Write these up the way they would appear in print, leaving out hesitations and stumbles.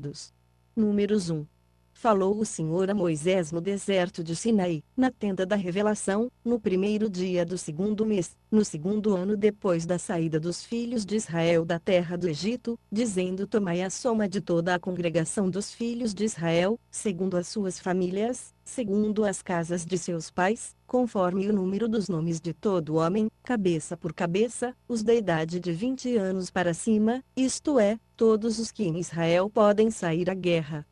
Dos Números 1. Falou o Senhor a Moisés no deserto de Sinaí, na tenda da revelação, no primeiro dia do segundo mês, no segundo ano depois da saída dos filhos de Israel da terra do Egito, dizendo: Tomai a soma de toda a congregação dos filhos de Israel, segundo as suas famílias, segundo as casas de seus pais, conforme o número dos nomes de todo homem, cabeça por cabeça, os da idade de 20 anos para cima, isto é, todos os que em Israel podem sair à guerra.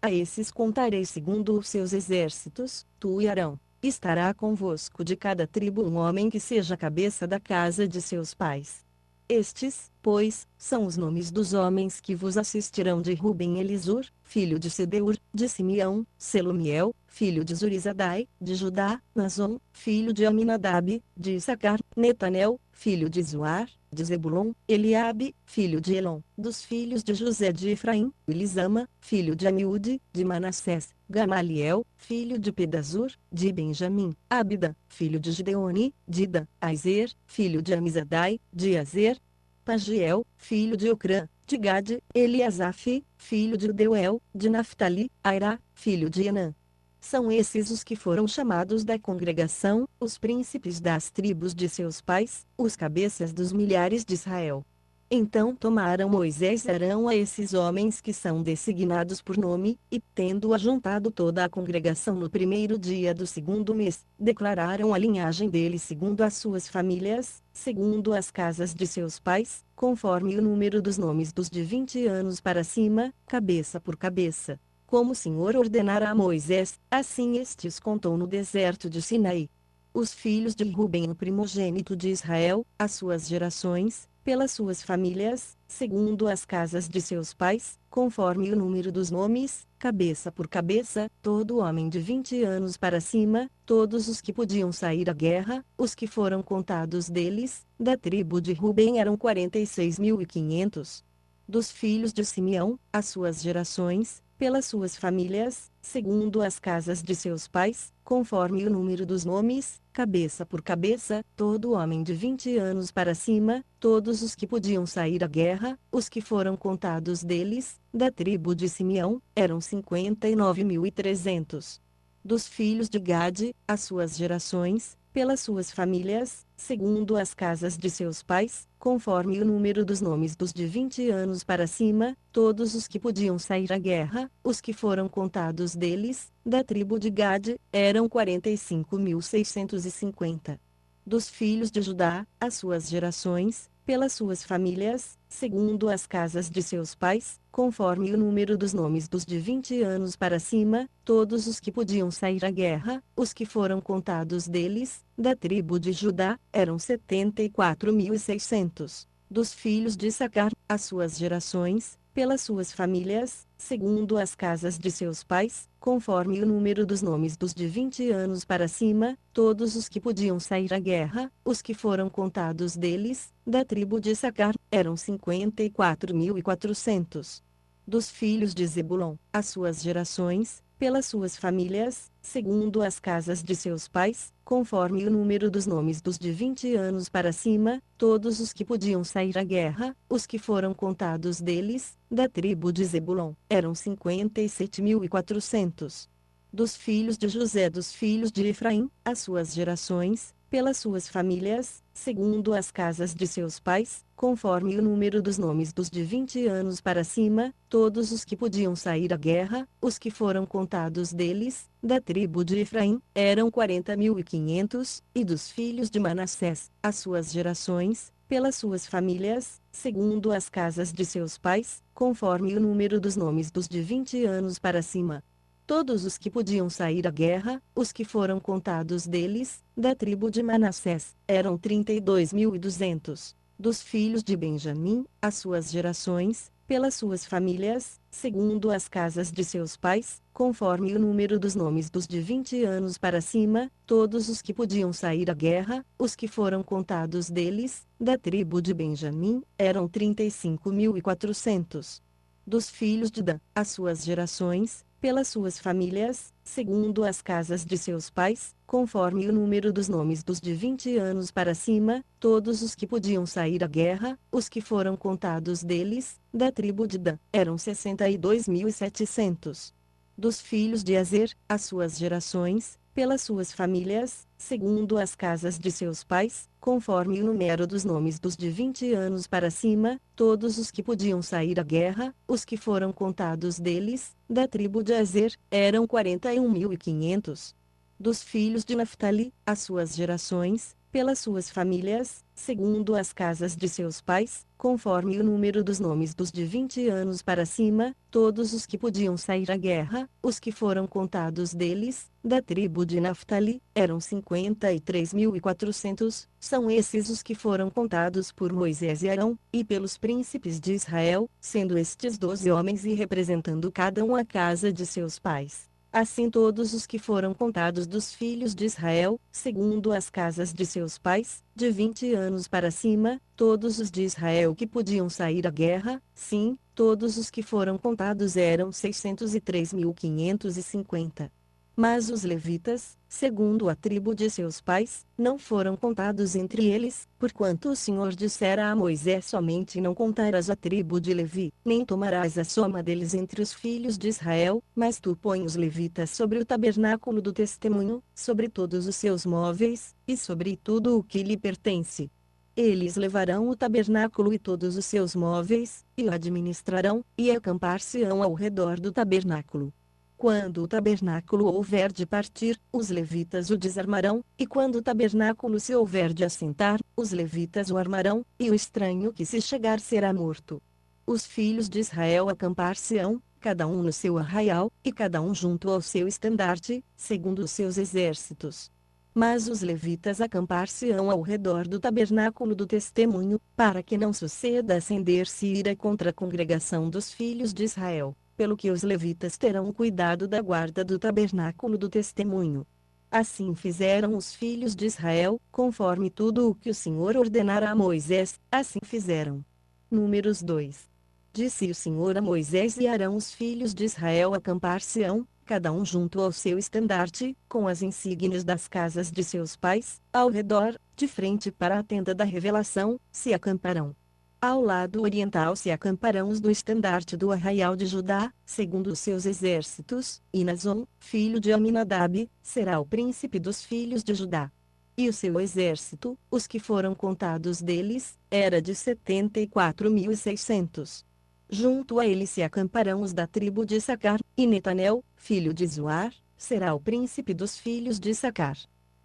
A esses contarei segundo os seus exércitos, tu e Arão. Estará convosco de cada tribo um homem que seja cabeça da casa de seus pais. Estes, pois, são os nomes dos homens que vos assistirão: de Ruben, Elisur, filho de Sedeur; de Simeão, Selumiel, filho de Zurizadai; de Judá, Nazon, filho de Aminadab; de Issacar, Netanel, filho de Zuar; de Zebulon, Eliabe, filho de Elon; dos filhos de José de Efraim, Elisama, filho de Amiúde; de Manassés, Gamaliel, filho de Pedazur; de Benjamim, Abida, filho de Gideoni; de Dan, Aizer, filho de Amizadai; de Azer, Pagiel, filho de Ocrã; de Gade, Eliasaf, filho de Deuel; de Naphtali, Aira, filho de Enã. São esses os que foram chamados da congregação, os príncipes das tribos de seus pais, os cabeças dos milhares de Israel. Então tomaram Moisés e Arão a esses homens que são designados por nome, e, tendo ajuntado toda a congregação no primeiro dia do segundo mês, declararam a linhagem deles segundo as suas famílias, segundo as casas de seus pais, conforme o número dos nomes dos de 20 anos para cima, cabeça por cabeça. Como o Senhor ordenara a Moisés, assim estes contou no deserto de Sinaí. Os filhos de Ruben, o primogênito de Israel, as suas gerações, pelas suas famílias, segundo as casas de seus pais, conforme o número dos nomes, cabeça por cabeça, todo homem de 20 anos para cima, todos os que podiam sair à guerra, os que foram contados deles, da tribo de Ruben eram 46.500. Dos filhos de Simeão, as suas gerações, pelas suas famílias, segundo as casas de seus pais, conforme o número dos nomes, cabeça por cabeça, todo homem de 20 anos para cima, todos os que podiam sair à guerra, os que foram contados deles, da tribo de Simeão, eram 59.300. Dos filhos de Gade, as suas gerações, pelas suas famílias, segundo as casas de seus pais, conforme o número dos nomes dos de 20 anos para cima, todos os que podiam sair à guerra, os que foram contados deles, da tribo de Gade, eram 45.650. Dos filhos de Judá, as suas gerações, pelas suas famílias, segundo as casas de seus pais, conforme o número dos nomes dos de 20 anos para cima, todos os que podiam sair à guerra, os que foram contados deles, da tribo de Judá, eram 74.600. Dos filhos de Issacar, as suas gerações, pelas suas famílias, segundo as casas de seus pais, conforme o número dos nomes dos de 20 anos para cima, todos os que podiam sair à guerra, os que foram contados deles, da tribo de Issacar, eram 54.400. Dos filhos de Zebulon, as suas gerações, pelas suas famílias, segundo as casas de seus pais, conforme o número dos nomes dos de 20 anos para cima, todos os que podiam sair à guerra, os que foram contados deles, da tribo de Zebulon, eram 57.400. Dos filhos de José, dos filhos de Efraim, as suas gerações, pelas suas famílias, segundo as casas de seus pais, conforme o número dos nomes dos de 20 anos para cima, todos os que podiam sair à guerra, os que foram contados deles, da tribo de Efraim, eram 40.500, e dos filhos de Manassés, as suas gerações, pelas suas famílias, segundo as casas de seus pais, conforme o número dos nomes dos de 20 anos para cima. Todos os que podiam sair à guerra, os que foram contados deles, da tribo de Manassés, eram 32.200. Dos filhos de Benjamim, as suas gerações, pelas suas famílias, segundo as casas de seus pais, conforme o número dos nomes dos de 20 anos para cima, todos os que podiam sair à guerra, os que foram contados deles, da tribo de Benjamim, eram 35.400. Dos filhos de Dan, as suas gerações, pelas suas famílias, segundo as casas de seus pais, conforme o número dos nomes dos de 20 anos para cima, todos os que podiam sair à guerra, os que foram contados deles, da tribo de Dan, eram 62.700. Dos filhos de Azer, as suas gerações, pelas suas famílias, segundo as casas de seus pais, conforme o número dos nomes dos de 20 anos para cima, todos os que podiam sair à guerra, os que foram contados deles, da tribo de Azer, eram 41.500. Dos filhos de Naftali, as suas gerações, pelas suas famílias, segundo as casas de seus pais, conforme o número dos nomes dos de 20 anos para cima, todos os que podiam sair à guerra, os que foram contados deles, da tribo de Naftali, eram 53.400, são esses os que foram contados por Moisés e Arão, e pelos príncipes de Israel, sendo estes 12 homens e representando cada um a casa de seus pais. Assim todos os que foram contados dos filhos de Israel, segundo as casas de seus pais, de 20 anos para cima, todos os de Israel que podiam sair à guerra, sim, todos os que foram contados eram 603.550. Mas os levitas, segundo a tribo de seus pais, não foram contados entre eles, porquanto o Senhor dissera a Moisés: somente não contarás a tribo de Levi, nem tomarás a soma deles entre os filhos de Israel, mas tu põe os levitas sobre o tabernáculo do testemunho, sobre todos os seus móveis, e sobre tudo o que lhe pertence. Eles levarão o tabernáculo e todos os seus móveis, e o administrarão, e acampar-se-ão ao redor do tabernáculo. Quando o tabernáculo houver de partir, os levitas o desarmarão, e quando o tabernáculo se houver de assentar, os levitas o armarão, e o estranho que se chegar será morto. Os filhos de Israel acampar-se-ão, cada um no seu arraial, e cada um junto ao seu estandarte, segundo os seus exércitos. Mas os levitas acampar-se-ão ao redor do tabernáculo do testemunho, para que não suceda acender-se ira contra a congregação dos filhos de Israel, pelo que os levitas terão cuidado da guarda do tabernáculo do testemunho. Assim fizeram os filhos de Israel, conforme tudo o que o Senhor ordenara a Moisés, assim fizeram. Números 2. Disse o Senhor a Moisés e Arão: os filhos de Israel acampar-se-ão, cada um junto ao seu estandarte, com as insígnias das casas de seus pais, ao redor, de frente para a tenda da revelação, se acamparão. Ao lado oriental se acamparão os do estandarte do arraial de Judá, segundo os seus exércitos, e Nazon, filho de Aminadab, será o príncipe dos filhos de Judá. E o seu exército, os que foram contados deles, era de 74.600. Junto a ele se acamparão os da tribo de Issacar, e Netanel, filho de Zuar, será o príncipe dos filhos de Issacar.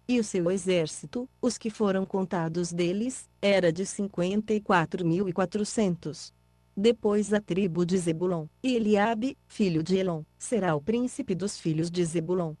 E o seu exército, os que foram contados deles, era de 54.400. Depois a tribo de Zebulon, e Eliabe, filho de Elon, será o príncipe dos filhos de Zebulon.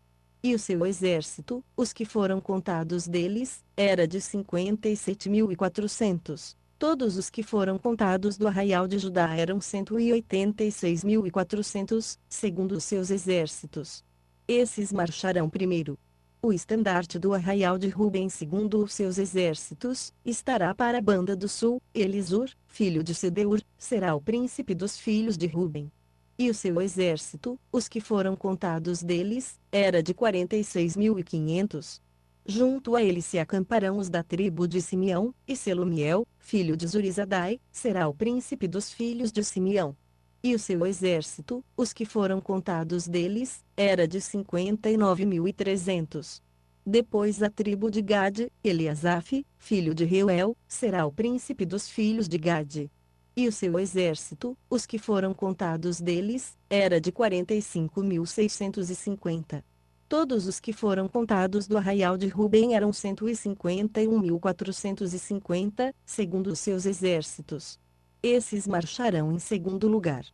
E o seu exército, os que foram contados deles, era de 57.400. Todos os que foram contados do arraial de Judá eram 186.400, segundo os seus exércitos. Esses marcharão primeiro. O estandarte do arraial de Ruben, segundo os seus exércitos, estará para a banda do sul. Elisur, filho de Sedeur, será o príncipe dos filhos de Ruben. E o seu exército, os que foram contados deles, era de 46.500. Junto a ele se acamparão os da tribo de Simeão, e Selumiel, filho de Zurizadai, será o príncipe dos filhos de Simeão. E o seu exército, os que foram contados deles, era de 59.300. Depois a tribo de Gade, Eliasaf, filho de Reuel, será o príncipe dos filhos de Gade. E o seu exército, os que foram contados deles, era de 45.650. Todos os que foram contados do arraial de Ruben eram 151.450, segundo os seus exércitos. Esses marcharão em segundo lugar.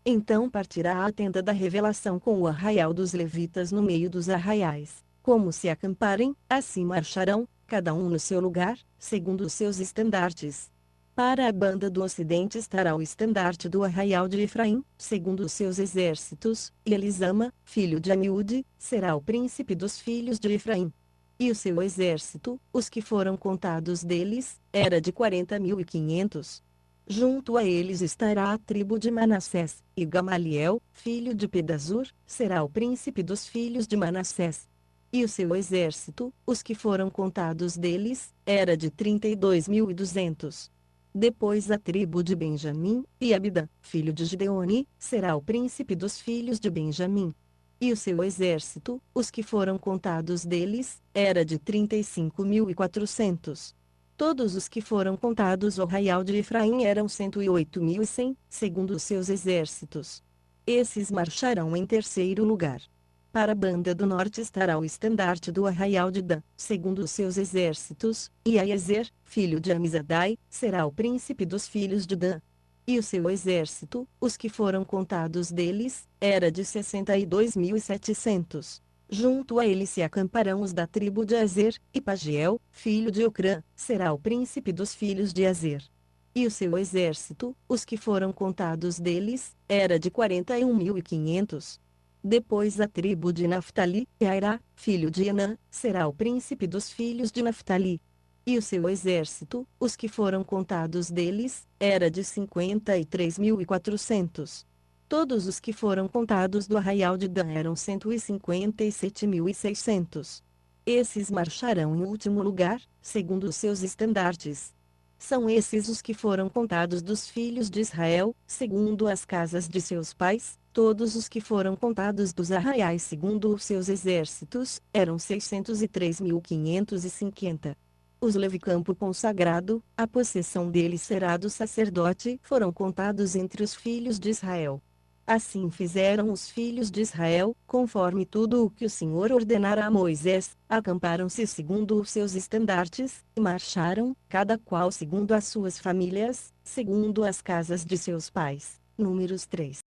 Então partirá a tenda da revelação com o arraial dos levitas no meio dos arraiais. Como se acamparem, assim marcharão, cada um no seu lugar, segundo os seus estandartes. Para a banda do ocidente estará o estandarte do arraial de Efraim, segundo os seus exércitos, e Elisama, filho de Amiúde, será o príncipe dos filhos de Efraim. E o seu exército, os que foram contados deles, era de 40.500. Junto a eles estará a tribo de Manassés, e Gamaliel, filho de Pedazur, será o príncipe dos filhos de Manassés. e o seu exército, os que foram contados deles, era de 32.200. Depois a tribo de Benjamim, e Abidã, filho de Gideoni, será o príncipe dos filhos de Benjamim. E o seu exército, os que foram contados deles, era de 35.400. Todos os que foram contados ao arraial de Efraim eram 108.100, segundo os seus exércitos. Esses marcharão em terceiro lugar. Para a banda do norte estará o estandarte do arraial de Dan, segundo os seus exércitos, e Aiezer, filho de Amizadai, será o príncipe dos filhos de Dan. E o seu exército, os que foram contados deles, era de 62.700. Junto a ele se acamparão os da tribo de Azer, e Pagiel, filho de Ocrã, será o príncipe dos filhos de Azer. E o seu exército, os que foram contados deles, era de 41.500. Depois a tribo de Naftali, Airá, filho de Enã, será o príncipe dos filhos de Naftali. E o seu exército, os que foram contados deles, era de 53.400. Todos os que foram contados do arraial de Dan eram 157.600. Esses marcharão em último lugar, segundo os seus estandartes. São esses os que foram contados dos filhos de Israel, segundo as casas de seus pais. Todos os que foram contados dos arraiais segundo os seus exércitos, eram 603.550. Os levicampo consagrado, a possessão deles será do sacerdote, foram contados entre os filhos de Israel. Assim fizeram os filhos de Israel, conforme tudo o que o Senhor ordenara a Moisés, acamparam-se segundo os seus estandartes, e marcharam, cada qual segundo as suas famílias, segundo as casas de seus pais. Números 3.